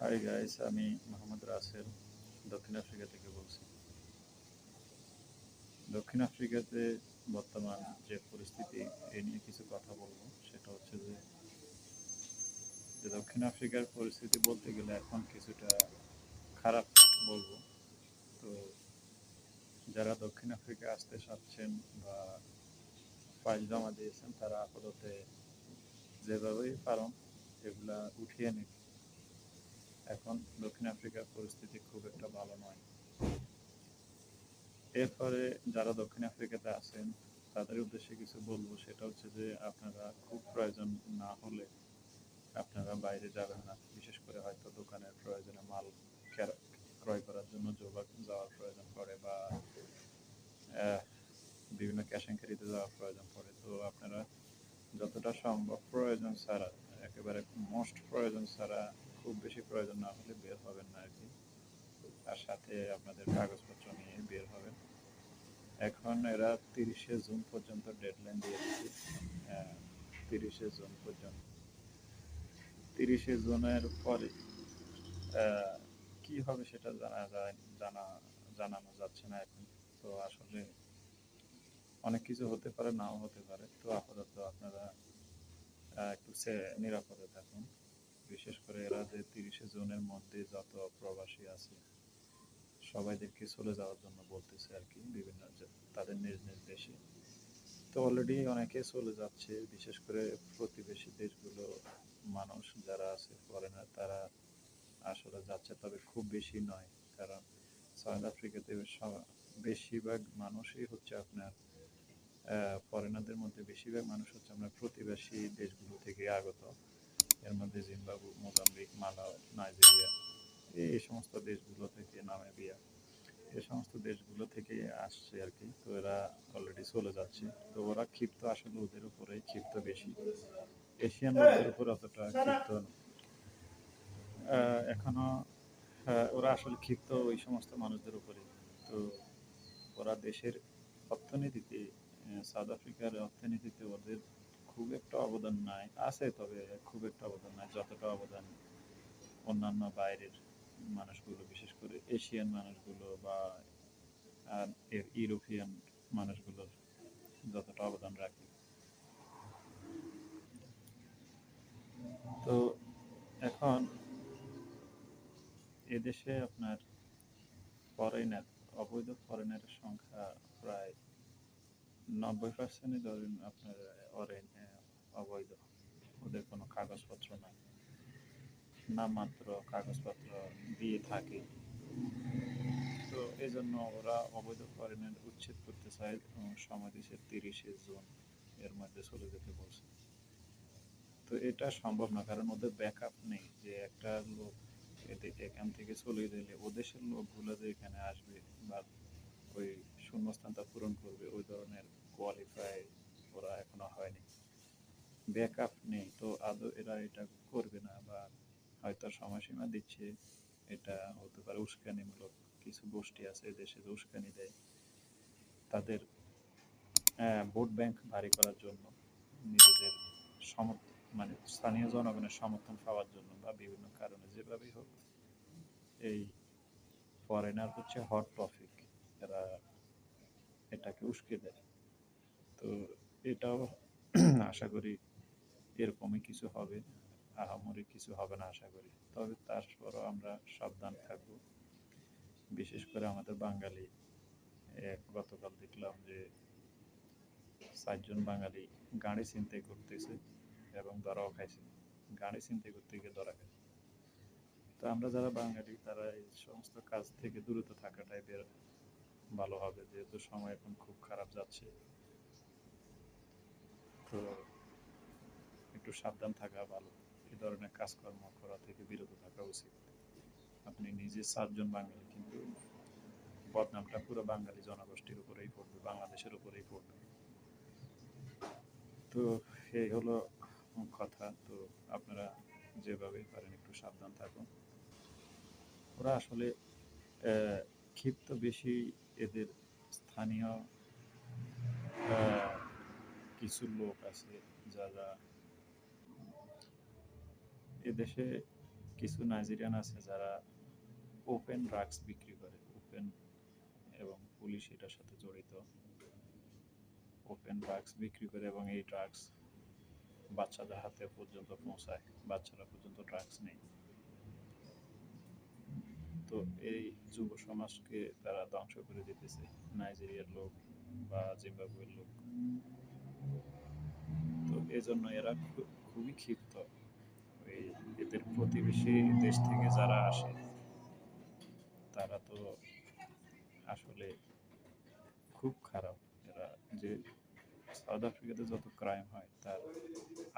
Hi guys, আমি মোহাম্মদ রাসেল দক্ষিণ Africa থেকে বলছি। দক্ষিণ আফ্রিকাতে বর্তমান যে পরিস্থিতি, এ নিয়ে কিছু কথা বলবো। সেটা হচ্ছে যে দক্ষিণ আফ্রিকার পরিস্থিতি বলতে গেলে এখন কিছুটা খারাপ বলবো। তো যারা দক্ষিণ আফ্রিকা আসতে চাচ্ছেন বা ফাইল জমা দিয়েছেন, তারা আপাতত যেভাবেই পারেন এগুলা উঠিয়ে নিন। এখন দক্ষিণ আফ্রিকার পরিস্থিতি খুব একটা ভালো নয়। এরপরে যারা দক্ষিণ আফ্রিকাতে আছেন তাদের উদ্দেশ্যে কিছু বলবো। সেটা হচ্ছে যে আপনারা খুব প্রয়োজন না হলে আপনারা বাইরে যাবেন না। বিশেষ করে হয়তো দোকানের প্রয়োজনে মাল ক্রয় করার জন্য যাওয়ার প্রয়োজন পড়ে, বা বিভিন্ন ক্যাশ অ্যান্ড ক্যারিতে যাওয়ার প্রয়োজন পড়ে। তো আপনারা যতটা সম্ভব প্রয়োজন ছাড়া, একেবারে মোস্ট প্রয়োজন ছাড়া, খুব বেশি প্রয়োজন না হলে বের হবেন না আর কি। আর সাথে আপনাদের কাগজপত্র নিয়ে বের হবেন। এখন এরা 30শে জুন পর্যন্ত ডেডলাইন দিয়ে দিচ্ছে। 30শে জুন পর্যন্ত। 30শে জুনের পরে কি হবে সেটা জানানো যাচ্ছে না এখন। তো আসলে অনেক কিছু হতে পারে, নাও হতে পারে। তো আপাতত আপনারা একটু নিরাপদে থাকুন। বিশেষ করে এরা যে 30শে জুনের মধ্যে যত প্রবাসী আছে সবাইদেরকে চলে যাওয়ার জন্য বলতেছে আর কি, বিভিন্ন তাদের নিজ নিজ দেশে। তো অলরেডি অনেকে চলে যাচ্ছে, বিশেষ করে প্রতিবেশী দেশগুলো। মানুষ যারা আছে ফরেনার, তারা আসলে যাচ্ছে, তবে খুব বেশি নয়। কারণ সাউথ আফ্রিকাতে বেশিরভাগ মানুষই হচ্ছে আপনার ফরেনারদের মধ্যে বেশিরভাগ মানুষ হচ্ছে আপনার প্রতিবেশী দেশগুলো থেকে আগত। এর মধ্যে জিম্বাবু, মোজাম্বিক, মালাও, নাইজেরিয়া, এই সমস্ত দেশগুলো থেকে, নামিবিয়া, এই সমস্ত দেশগুলো থেকে আসছে আর কি। তো এরা অলরেডি চলে যাচ্ছে। তো ওরা ক্ষিপ্ত, আসলে ওদের উপরে ক্ষিপ্ত বেশি। এশিয়ান লোকদের উপর অতটা ক্ষিপ্ত এখনো। ওরা আসলে ক্ষিপ্ত ওই সমস্ত মানুষদের উপরে। তো ওরা দেশের অর্থনীতিতে, সাউথ আফ্রিকার অর্থনীতিতে ওদের খুব একটা অবদান নাই, আছে তবে খুব একটা অবদান নাই যতটা অবদান অন্যান্য বাইরের মানুষগুলো, বিশেষ করে এশিয়ান মানুষগুলো বা ইউরোপিয়ান মানুষগুলোর যতটা অবদান রাখে। তো এখন এদেশে আপনার ফরেনার, অবৈধ ফরেনারের সংখ্যা প্রায় 90%-ই ধরেন আপনার অবৈধ। ওদের কোনো কাগজপত্র নাই, নামমাত্র কাগজপত্র দিয়ে থাকে। তো এই জন্য ওরা অবৈধ ফরেনার উচ্ছেদ করতে চায়, সময় দিচ্ছে 30শে জুন এর মধ্যে চলে যেতে বলছে। তো এটা সম্ভব না, কারণ ওদের ব্যাকআপ নেই যে একটা লোক এখান থেকে চলে গেলে ও দেশের লোকগুলো যে এখানে আসবে বা ওই শূন্যস্থানটা পূরণ করবে, ওই ধরনের কোয়ালিফাই ওরা এখনো হয়নি। ব্যাকআপ নেই, তো আদৌ এরা এটা করবে না, বা হয়তো সময়সীমা দিচ্ছে। এটা হতে পারে উস্কানিমূলক। কিছু গোষ্ঠী আছে দেশে যে উস্কানি দেয় তাদের ভোট ব্যাংক ভারী করার জন্য, নিজেদের সমর্থন, মানে স্থানীয় জনগণের সমর্থন পাওয়ার জন্য, বা বিভিন্ন কারণে যেভাবেই হোক এই ফরেনার হচ্ছে হট টপিক। এরা এটাকে উস্কে দেয়। তো এটাও আশা করি এরকমই কিছু হবে। আহামরি কিছু হবে না আশা করি, তবে তারপরও আমরা সাবধান থাকব। বিশেষ করে আমাদের বাঙালি, গতকাল দেখলাম যে 4 জন বাঙালি গাড়ি ছিনতাই করতেছে এবং ধরাও খাইছে। গাড়ি ছিনতাই করতে গিয়ে ধরা খাইছে। তো আমরা যারা বাঙালি তারা এই সমস্ত কাজ থেকে দূরত থাকাটাই ভালো হবে, যেহেতু সময় এখন খুব খারাপ যাচ্ছে। তো একটু সাবধান থাকা ভালো, এই ধরনের কাজকর্ম করা থেকে বিরত থাকা উচিত। আপনি নিজে 4 জন বাঙালি, কিন্তু বদনামটা পুরো বাঙালি জনগোষ্ঠীর উপরেই পড়বে, বাংলাদেশের উপরেই পড়বে। তো এই হলো কথা। তো আপনারা যেভাবেই পারেন একটু সাবধান থাকুন। ওরা আসলে ক্ষিপ্ত বেশি। এদের স্থানীয় কিছু লোক আছে যারা এদেশে কিছু নাইজেরিয়ান আছে যারা ওপেন ড্রাগস বিক্রি করে, ওপেন, এবং পুলিশ এটার সাথে জড়িত। ওপেন ড্রাগস বিক্রি করে এবং এই ড্রাগস বাচ্চাদের হাতে পর্যন্ত পৌঁছায়, বাচ্চারা পর্যন্ত ড্রাগস নেই। তো এই যুব সমাজকে তারা ধ্বংস করে দিতেছে, নাইজেরিয়ার লোক বা জিম্বাবুয়ের লোক। তো এজন্য এরা খুবই ক্ষিপ্ত। এই এদের প্রতিবেশী দেশ থেকে যারা আসে তারা তো আসলে খুব খারাপ। এরা যে সাউথ আফ্রিকাতে যত ক্রাইম হয় তার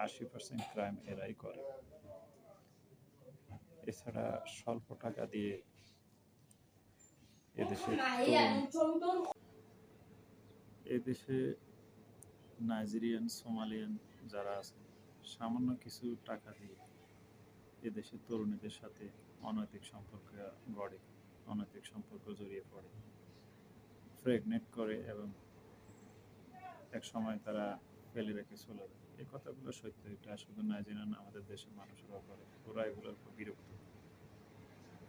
80% ক্রাইম এরাই করে। এছাড়া স্বল্প টাকা দিয়ে এদেশে নাইজেরিয়ান, সোমালিয়ান যারা আছে সামান্য কিছু টাকা দিয়ে এদেশের তরুণীদের সাথে অনৈতিক সম্পর্ক গড়ে, অনৈতিক সম্পর্ক জড়িয়ে পড়ে, প্রেগনেন্ট করে এবং এক সময় তারা ফেলে রেখে চলে যায়। এই কথাগুলো সত্য, এটা শুধু নাইজেরিয়ান না, আমাদের দেশের মানুষরাও করে। ওরা এগুলোর খুব বিরক্ত।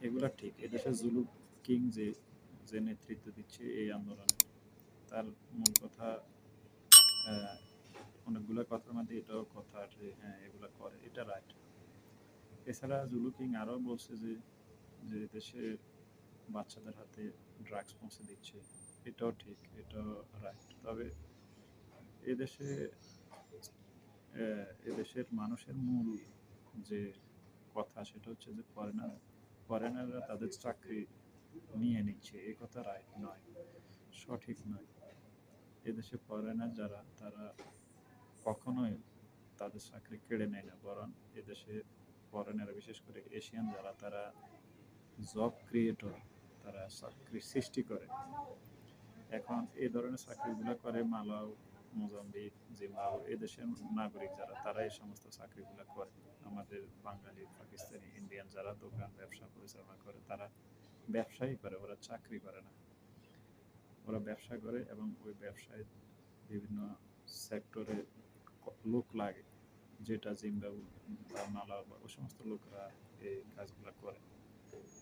এগুলা ঠিক। এদেশে জুলু কিং যে যে নেতৃত্ব দিচ্ছে এই আন্দোলনে, তার মূল কথা, অনেকগুলো কথার মধ্যে এটাও কথা যে হ্যাঁ এগুলা করে, এটা রাইট। এছাড়া জুলু কিং আরও বলছে যে যে দেশে বাচ্চাদের হাতে ড্রাগস পৌঁছে দিচ্ছে, এটাও ঠিক, এটাও রাইট। তবে এদেশে এদেশের মানুষের মূল যে কথা সেটা হচ্ছে যে ফরেনাররা তাদের চাকরি নিয়ে নিচ্ছে, এই কথা রাইট নয়, সঠিক নয়। এদেশে ফরেনার যারা তারা কখনোই তাদের চাকরি কেড়ে নেয় না, বরং এদেশে ফরেনার বিশেষ করে এশিয়ান যারা তারা জব ক্রিয়েটর, তারা চাকরি সৃষ্টি করে। এখন এই ধরনের চাকরিগুলো করে মালাউ, মোজাম্বিক, জিম্বাবুয়ে, এদেশের নাগরিক যারা তারা এই সমস্ত চাকরিগুলো করে। আমাদের বাঙালি, পাকিস্তানি, ইন্ডিয়ান যারা দোকান ব্যবসা পরিচালনা করে তারা ব্যবসায়ী করে, ওরা চাকরি করে না। ওরা ব্যবসা করে এবং ওই ব্যবসায় বিভিন্ন সেক্টরে লোক লাগে, যেটা জিম্বাবুয়ে বা মালাউ বা ওই সমস্ত লোকরা এই কাজগুলো করে।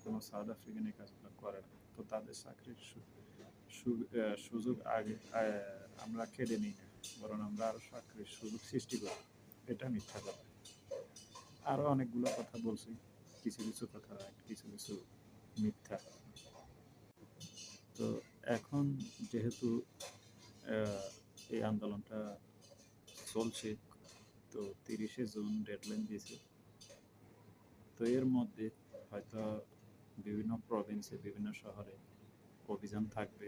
কোনো সাউথ আফ্রিকান এই কাজগুলো করে না। তো তাদের চাকরির সুযোগ আগে আমরা কেড়ে নিই না, বরং আমরা আরও চাকরির সুযোগ সৃষ্টি করি। এটা মিথ্যা কথা। আরও অনেকগুলো কথা বলছি, কিছু কিছু কথা রাইট, কিছু কিছু মিথ্যা। তো এখন যেহেতু এই আন্দোলনটা চলছে, তো 30শে জুন ডেডলাইন দিয়েছে। তো এর মধ্যে হয়তো বিভিন্ন প্রভিন্সে, বিভিন্ন শহরে অভিযান থাকবে,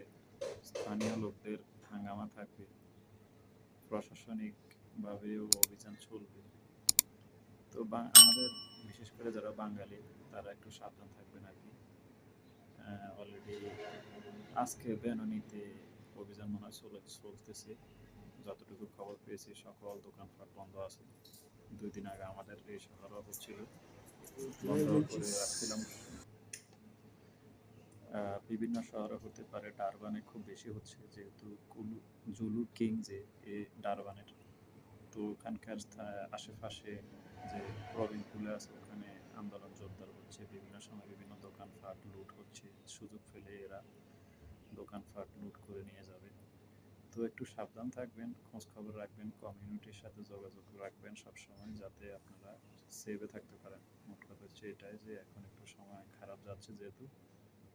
স্থানীয় লোকদের হাঙ্গামা থাকবে, প্রশাসনিকভাবেও অভিযান চলবে। তো আমাদের বিশেষ করে যারা বাঙালি তারা একটু সাবধান থাকবেন আর কি। অলরেডি আজকে বেনানীতে অভিযান মনে হয় চলতেছে, যতটুকু খবর পেয়েছি সকল দোকানপাট বন্ধ আছে। 2 দিন আগে আমাদের এই শহরও হচ্ছিল, বন্ধ করে রাখছিলাম। বিভিন্ন শহরে হতে পারে, ডারবানে খুব বেশি হচ্ছে যেহেতু জুলু কিং যে ডারবানের, তো ওখানকার আশেপাশে যে প্রভিন্সগুলো আছে ওখানে আন্দোলন জোরদার হচ্ছে। বিভিন্ন সময় বিভিন্ন দোকানপাট লুট হচ্ছে, সুযোগ ফেলে এরা দোকানপাট লুট করে নিয়ে যাবে। তো একটু সাবধান থাকবেন, খোঁজ খবর রাখবেন, কমিউনিটির সাথে যোগাযোগ রাখবেন সবসময়, যাতে আপনারা সেভে থাকতে পারেন। মোট কথা হচ্ছে এটাই যে এখন একটু সময় খারাপ যাচ্ছে যেহেতু,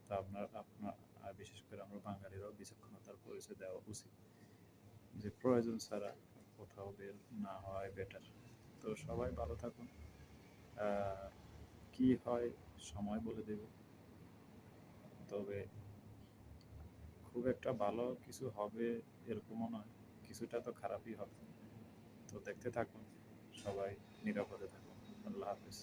তা আপনার বিশেষ করে আমরা বাঙালিরাও বিচক্ষণতার পরিচয় দেওয়া উচিত, যে প্রয়োজন ছাড়া কোথাও বের না হওয়াই বেটার। তো সবাই ভালো থাকুন। কি হয় সময় বলে দেবে, তবে খুব একটা ভালো কিছু হবে এরকমও নয়, কিছুটা তো খারাপই হবে। তো দেখতে থাকুন, সবাই নিরাপদে থাকুন। আল্লাহ হাফেজ।